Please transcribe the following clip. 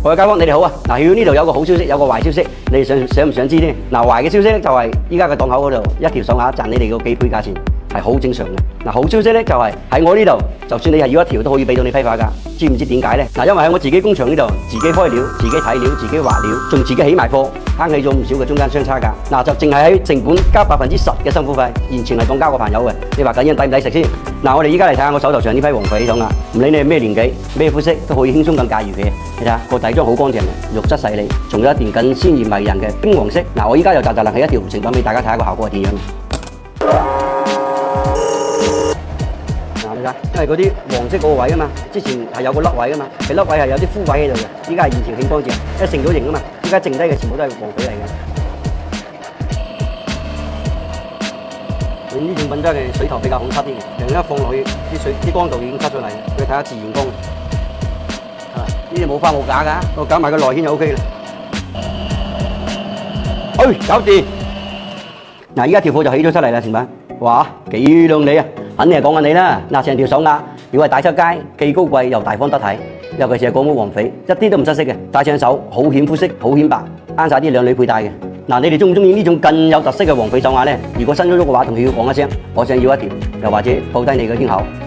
各位街坊，你哋好啊！嗱，曉曉呢度有個好消息，有個壞消息，你哋想唔想知呢？嗱，壞嘅消息咧就係依家嘅檔口嗰度一條手鐲賺你哋個幾倍價錢，係好正常嘅。嗱，好消息咧就係喺我呢度，就算你係要一條都可以俾到你批發㗎。知唔知點解呢？嗱，因為喺我自己工場呢度，自己開料、自己睇料、自己畫料，仲自己起埋貨，慳起咗唔少嘅中間商差價。嗱，就淨係喺成本加10%嘅辛苦費，完全係當交個朋友嘅。你話緊嘢抵唔抵食先？嗱，我哋依家嚟睇下我手頭上呢批黃肥手鐲，唔理你係咩年紀、咩膚色，都可以輕鬆咁駕馭佢。你睇下個底裝好乾淨嘅，肉質細膩，仲有一段更鮮豔迷人嘅冰黃色。嗱，我依家又就能起一條成品俾大家睇下個效果係點樣。因為嗰啲黃色嗰個位啊嘛，之前係有個凹位啊嘛，佢凹位係有啲枯位喺度嘅，依家係完全挺乾淨，一成咗型啊嘛，依家剩低嘅全部都係黃肥嚟嘅。呢種品質嘅水頭比較好吸啲嘅，人一放落去啲光度已經吸出嚟，你睇下自然光。呢啲冇花冇假㗎，我搞埋個內圈就 OK 啦。搞掂。嗱，依家條貨就起咗出嚟啦，成品。哇，幾靚你啊！肯定係講緊你啦！嗱，成條手鐲，如果係帶出街，既高貴又大方得體，尤其是係廣府黃肥，一啲都唔失色嘅，戴上手好顯膚色，好顯白，啱晒啲靚女佩戴嘅。嗱，你哋中唔中意呢種更有特色嘅黃肥手鐲呢？如果新咗嘅話，同佢講一聲，我想要一條，又或者報低你嘅編號。